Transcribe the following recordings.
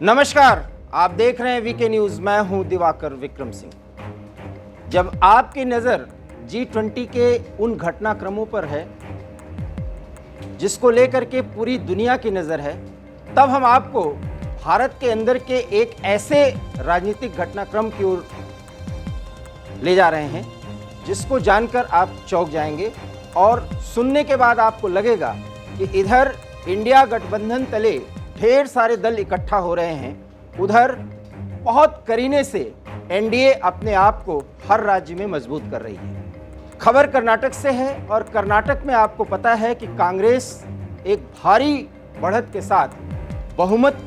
नमस्कार, आप देख रहे हैं वीके न्यूज। मैं हूं दिवाकर विक्रम सिंह। जब आपकी नज़र G20 के उन घटनाक्रमों पर है जिसको लेकर के पूरी दुनिया की नज़र है, तब हम आपको भारत के अंदर के एक ऐसे राजनीतिक घटनाक्रम की ओर ले जा रहे हैं जिसको जानकर आप चौंक जाएंगे और सुनने के बाद आपको लगेगा कि इधर इंडिया गठबंधन तले ढेर सारे दल इकट्ठा हो रहे हैं, उधर बहुत करीने से एनडीए अपने आप को हर राज्य में मजबूत कर रही है। खबर कर्नाटक से है और कर्नाटक में आपको पता है कि कांग्रेस एक भारी बढ़त के साथ बहुमत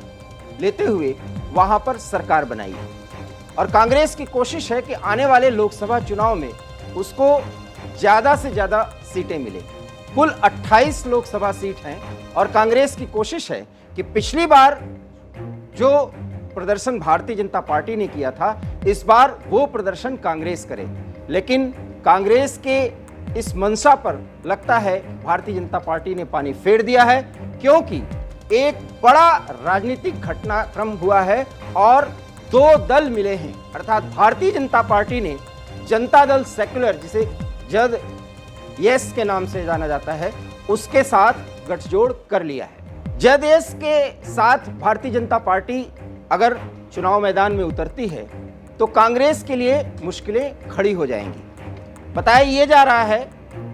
लेते हुए वहां पर सरकार बनाई है और कांग्रेस की कोशिश है कि आने वाले लोकसभा चुनाव में उसको ज़्यादा से ज़्यादा सीटें मिले। कुल 28 लोकसभा सीट हैं और कांग्रेस की कोशिश है कि पिछली बार जो प्रदर्शन भारतीय जनता पार्टी ने किया था, इस बार वो प्रदर्शन कांग्रेस करे। लेकिन कांग्रेस के इस मंशा पर लगता है भारतीय जनता पार्टी ने पानी फेर दिया है, क्योंकि एक बड़ा राजनीतिक घटनाक्रम हुआ है और दो दल मिले हैं। अर्थात भारतीय जनता पार्टी ने जनता दल सेक्युलर, जिसे जेडीएस के नाम से जाना जाता है, उसके साथ गठजोड़ कर लिया है। जेडीएस के साथ भारतीय जनता पार्टी अगर चुनाव मैदान में उतरती है तो कांग्रेस के लिए मुश्किलें खड़ी हो जाएंगी। बताया ये जा रहा है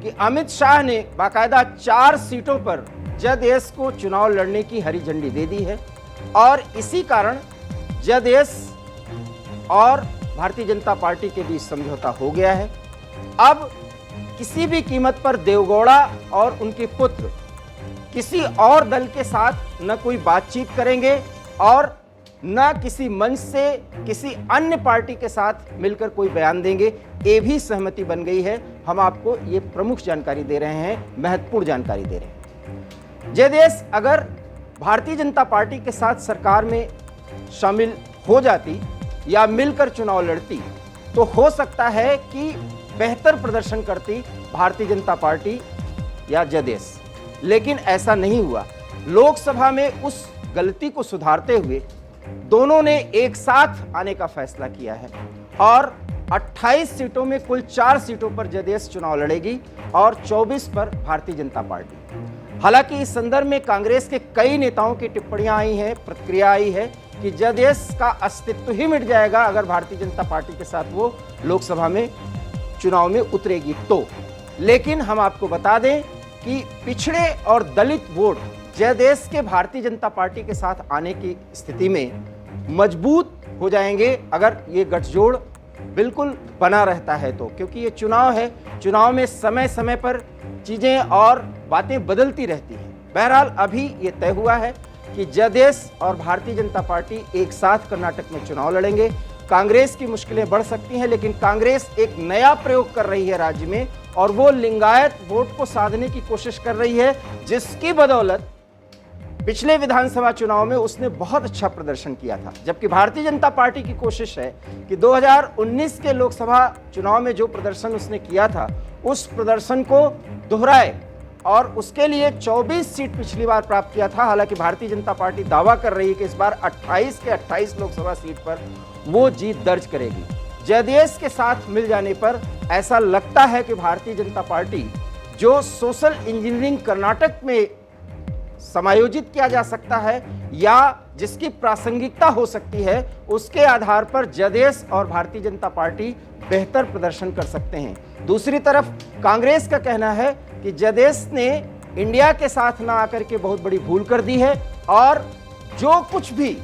कि अमित शाह ने बाकायदा 4 सीटों पर जेडीएस को चुनाव लड़ने की हरी झंडी दे दी है और इसी कारण जेडीएस और भारतीय जनता पार्टी के बीच समझौता हो गया है। अब किसी भी कीमत पर देवगौड़ा और उनके पुत्र किसी और दल के साथ न कोई बातचीत करेंगे और न किसी मंच से किसी अन्य पार्टी के साथ मिलकर कोई बयान देंगे। ये भी सहमति बन गई है। हम आपको ये प्रमुख जानकारी दे रहे हैं, महत्वपूर्ण जानकारी दे रहे हैं। जेडीएस अगर भारतीय जनता पार्टी के साथ सरकार में शामिल हो जाती या मिलकर चुनाव लड़ती तो हो सकता है कि बेहतर प्रदर्शन करती भारतीय जनता पार्टी या जेडीएस, लेकिन ऐसा नहीं हुआ। लोकसभा में उस गलती को सुधारते हुए दोनों ने एक साथ आने का फैसला किया है और 28 सीटों में कुल 4 सीटों पर जेडीएस चुनाव लड़ेगी और 24 पर भारतीय जनता पार्टी। हालांकि इस संदर्भ में कांग्रेस के कई नेताओं की टिप्पणियां आई हैं, प्रतिक्रिया आई है कि जेडीएस का अस्तित्व ही मिट जाएगा अगर भारतीय जनता पार्टी के साथ वो लोकसभा में चुनाव में उतरेगी तो। लेकिन हम आपको बता दें कि पिछड़े और दलित वोट जेडीएस के भारतीय जनता पार्टी के साथ आने की स्थिति में मजबूत हो जाएंगे अगर ये गठजोड़ बिल्कुल बना रहता है तो, क्योंकि ये चुनाव है, चुनाव में समय समय पर चीज़ें और बातें बदलती रहती हैं। बहरहाल अभी ये तय हुआ है कि जेडीएस और भारतीय जनता पार्टी एक साथ कर्नाटक में चुनाव लड़ेंगे। कांग्रेस की मुश्किलें बढ़ सकती हैं, लेकिन कांग्रेस एक नया प्रयोग कर रही है राज्य में और वो लिंगायत वोट को साधने की कोशिश कर रही है, जिसकी बदौलत पिछले विधानसभा चुनाव में उसने बहुत अच्छा प्रदर्शन किया था। जबकि भारतीय जनता पार्टी की कोशिश है कि 2019 के लोकसभा चुनाव में जो प्रदर्शन उसने किया था उस प्रदर्शन को दोहराए और उसके लिए 24 सीट पिछली बार प्राप्त किया था। हालांकि भारतीय जनता पार्टी दावा कर रही है कि इस बार 28 के 28 लोकसभा सीट पर वो जीत दर्ज करेगी। जेडीएस के साथ मिल जाने पर ऐसा लगता है कि भारतीय जनता पार्टी जो सोशल इंजीनियरिंग कर्नाटक में समायोजित किया जा सकता है या जिसकी प्रासंगिकता हो सकती है, उसके आधार पर जेडीएस और भारतीय जनता पार्टी बेहतर प्रदर्शन कर सकते हैं। दूसरी तरफ कांग्रेस का कहना है कि जेडीएस ने इंडिया के साथ ना आकर के बहुत बड़ी भूल कर दी है और जो कुछ भी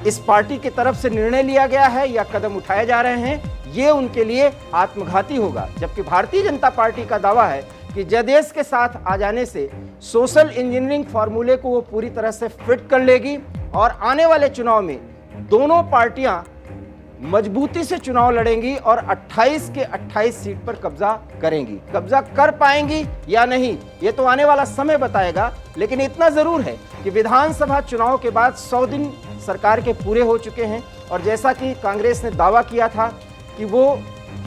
इस पार्टी की तरफ से निर्णय लिया गया है या कदम उठाए जा रहे हैं, ये उनके लिए आत्मघाती होगा। जबकि भारतीय जनता पार्टी का दावा है कि जेडीएस के साथ आ जाने से सोशल इंजीनियरिंग फार्मूले को वो पूरी तरह से फिट कर लेगी और आने वाले चुनाव में दोनों पार्टियां मजबूती से चुनाव लड़ेंगी और 28 के 28 सीट पर कब्जा करेंगी। कब्जा कर पाएंगी या नहीं, ये तो आने वाला समय बताएगा, लेकिन इतना जरूर है कि विधानसभा चुनाव के बाद 100 दिन सरकार के पूरे हो चुके हैं और जैसा कि कांग्रेस ने दावा किया था कि वो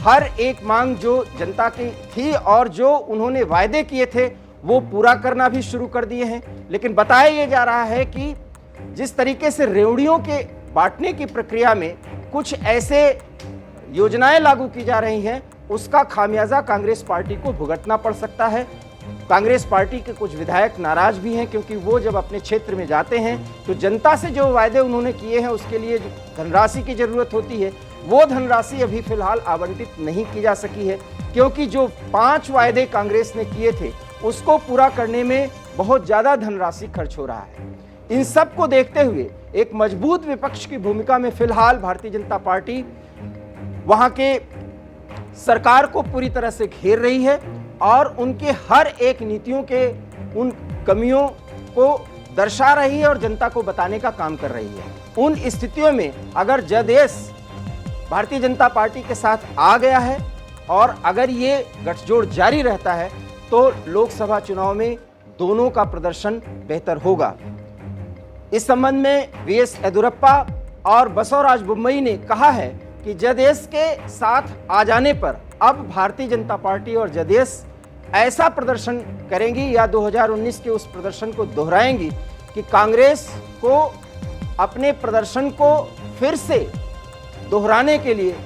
हर एक मांग जो जनता की थी और जो उन्होंने वायदे किए थे वो पूरा करना भी शुरू कर दिए हैं। लेकिन बताया ये जा रहा है कि जिस तरीके से रेवड़ियों के बांटने की प्रक्रिया में कुछ ऐसे योजनाएं लागू की जा रही हैं, उसका खामियाजा कांग्रेस पार्टी को भुगतना पड़ सकता है। कांग्रेस पार्टी के कुछ विधायक नाराज भी हैं, क्योंकि वो जब अपने क्षेत्र में जाते हैं तो जनता से जो वायदे उन्होंने किए हैं उसके लिए जो धनराशि की जरूरत होती है, वो धनराशि अभी फिलहाल आवंटित नहीं की जा सकी है, क्योंकि जो 5 वायदे कांग्रेस ने किए थे उसको पूरा करने में बहुत ज्यादा धनराशि खर्च हो रहा है। इन सब को देखते हुए एक मजबूत विपक्ष की भूमिका में फिलहाल भारतीय जनता पार्टी वहां के सरकार को पूरी तरह से घेर रही है और उनके हर एक नीतियों के उन कमियों को दर्शा रही है और जनता को बताने का काम कर रही है। उन स्थितियों में अगर जदेश भारतीय जनता पार्टी के साथ आ गया है और अगर ये गठजोड़ जारी रहता है तो लोकसभा चुनाव में दोनों का प्रदर्शन बेहतर होगा। इस संबंध में वीएस येदियुरप्पा और बसवराज बोम्मई ने कहा है कि जदेश के साथ आ जाने पर अब भारतीय जनता पार्टी और जदेश ऐसा प्रदर्शन करेंगी या 2019 के उस प्रदर्शन को दोहराएंगी कि कांग्रेस को अपने प्रदर्शन को फिर से दोहराने के लिए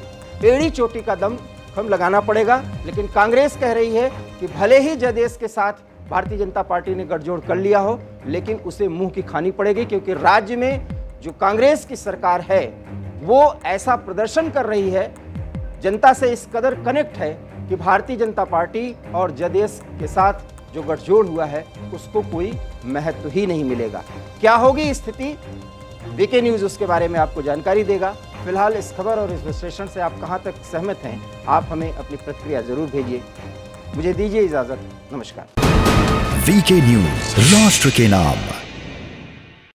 एड़ी चोटी का दम हम लगाना पड़ेगा। लेकिन कांग्रेस कह रही है कि भले ही जदेश के साथ भारतीय जनता पार्टी ने गठजोड़ कर लिया हो, लेकिन उसे मुंह की खानी पड़ेगी, क्योंकि राज्य में जो कांग्रेस की सरकार है वो ऐसा प्रदर्शन कर रही है, जनता से इस कदर कनेक्ट है कि भारतीय जनता पार्टी और जदेश के साथ जो गठजोड़ हुआ है उसको कोई महत्व ही नहीं मिलेगा। क्या होगी स्थिति, वीके न्यूज़ उसके बारे में आपको जानकारी देगा। फिलहाल इस खबर और इस विश्लेषण से आप कहां तक सहमत हैं, आप हमें अपनी प्रतिक्रिया जरूर भेजिए। मुझे दीजिए इजाजत, नमस्कार। वीके न्यूज़, राष्ट्र के नाम।